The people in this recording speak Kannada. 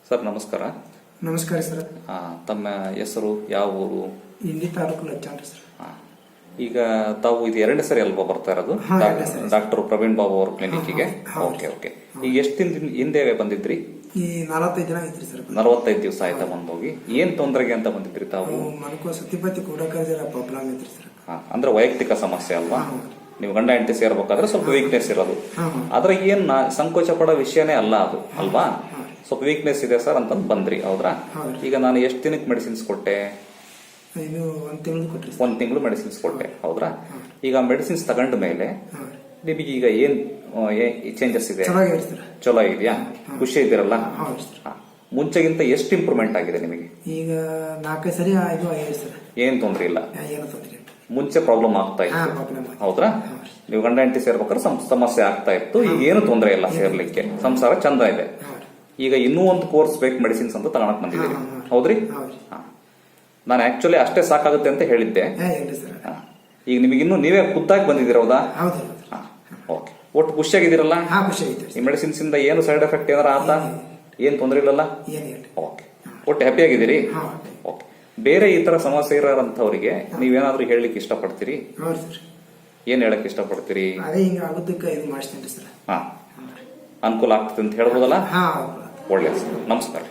ಸರ್ ನಮಸ್ಕಾರ. ನಮಸ್ಕಾರ ಸರ್. ತಮ್ಮ ಹೆಸರು, ಯಾವ ಊರು? ಇಂಡಿ ತಾಲೂಕು ಲಚ್ಚಾಂಡ್ರಿ ಸರ್. ಈಗ ತಾವು ಇದು ಎರಡನೇ ಸರಿ ಅಲ್ವಾ ಬರ್ತಾ ಇರೋದು ಡಾಕ್ಟರ್ ಪ್ರವೀಣ್ ಬಾಬು ಅವ್ರ ಕ್ಲಿನಿಕ್ಗೆ? Okay okay. ಈಗ ಎಷ್ಟು ದಿನ ಹಿಂದೆ ಬಂದಿದ್ರಿ? ಈ 45 ದಿನ ಆಯ್ತ್ರಿ ಸರ್. 45 ದಿವಸ ಆಯ್ತಾ ಬಂದೋಗಿ? ಏನ್ ತೊಂದರೆಗೆ ಅಂತ ಬಂದಿದ್ರಿ ತಾವು? ಮನಕೋ ಸತಿಪತಿ ಕೂಡಕ ಜರ ಪ್ರಾಬ್ಲಮ್ ಐತ್ರಿ ಸರ್. ಅಂದ್ರೆ ವೈಯಕ್ತಿಕ ಸಮಸ್ಯೆ ಅಲ್ವಾ? ನೀವು ಗಂಡ ಹೆಂಡತಿ ಸೇರ್ಬೇಕಾದ್ರೆ ಸ್ವಲ್ಪ ವೀಕ್ನೆಸ್ ಇರೋದು, ಆದ್ರೆ ಏನ್ ಸಂಕೋಚ ಪಡೋ ವಿಷಯನೇ ಅಲ್ಲ ಅದು ಅಲ್ವಾ? ಸ್ವಲ್ಪ ವೀಕ್ನೆಸ್ ಇದೆ ಸರ್ ಅಂತ ಬಂದ್ರಿ, ಹೌದ್ರಾ? ಈಗ ನಾನು ಎಷ್ಟು ದಿನಕ್ಕೆ ಮೆಡಿಸಿನ್ಸ್ ಕೊಟ್ಟೆ? 1 ತಿಂಗಳು ಮೆಡಿಸಿನ್ಸ್ ಕೊಟ್ಟೆ, ಹೌದ್ರಾ? ಈಗ ಮೆಡಿಸಿನ್ಸ್ ತಗೊಂಡ ಮೇಲೆ ನಿಮಗೆ ಈಗ ಏನ್ ಚೇಂಜಸ್ ಇದೆ? ಚಲೋ ಇದೆಯಾ? ಖುಷಿ ಇದ್ದೀರಲ್ಲ? ಮುಂಚೆಗಿಂತ ಎಷ್ಟು ಇಂಪ್ರೂವ್ಮೆಂಟ್ ಆಗಿದೆ ನಿಮಗೆ? ಈಗ 4 ಸರಿ ಏನ್ ತೊಂದ್ರೆ ಇಲ್ಲ? ಮುಂಚೆ ಪ್ರಾಬ್ಲಮ್ ಆಗ್ತಾ ಇತ್ತು, ಹೌದ್ರಾ? ನೀವು ಗಂಡ ಹೆಂಡತಿ ಸೇರ್ಬೇಕಾದ್ರೆ ಸಮಸ್ಯೆ ಆಗ್ತಾ ಇತ್ತು, ಈಗ ಏನು ತೊಂದರೆ ಇಲ್ಲ ಸೇರ್ಲಿಕ್ಕೆ, ಸಂಸಾರ ಚಂದ ಇದೆ. ಈಗ ಇನ್ನೂ ಒಂದು ಕೋರ್ಸ್ ಬೇಕು ಮೆಡಿಸಿನ್ಸ್ ಅಂತ ತಗೊಳಕ್ ಬಂದಿದ್ದೀರಿ, ಹೌದ್ರಿ? ನಾನು ಆಕ್ಚುಲಿ ಅಷ್ಟೇ ಸಾಕಾಗುತ್ತೆ ಅಂತ ಹೇಳಿದ್ದೆ. ಈಗ ನಿಮಗೆ ಇನ್ನು ನೀವೇ ಖುದ್ದಾಗಿ ಬಂದಿದ್ದೀರ, ಹೌದಾ? ಓಕೆ. ಒಟ್ಟು ಖುಷಿಯಾಗಿದ್ದೀರಲ್ಲ? ಈ ಮೆಡಿಸಿನ್ಸ್ ಇಂದ ಏನು ಸೈಡ್ ಎಫೆಕ್ಟ್ ಏನಾರ ಆತ? ಏನ್ ತೊಂದರೆ ಇಲ್ಲಲ್ಲ? ಓಕೆ. ಒಟ್ಟು ಹ್ಯಾಪಿ ಆಗಿದ್ದೀರಿ? ಓಕೆ. ಬೇರೆ ಈ ತರ ಸಮಸ್ಯೆ ಇರೋಂಥವ್ರಿಗೆ ನೀವೇನಾದ್ರೂ ಹೇಳಲಿಕ್ಕೆ ಇಷ್ಟಪಡ್ತೀರಿ? ಏನ್ ಹೇಳಕ್ ಇಷ್ಟಪಡ್ತೀರಿ? ಅನುಕೂಲ ಆಗ್ತದೆ ಅಂತ ಹೇಳ್ಬೋದಲ್ಲ? ಒಳ್ಳೆ. ನಮಸ್ಕಾರ.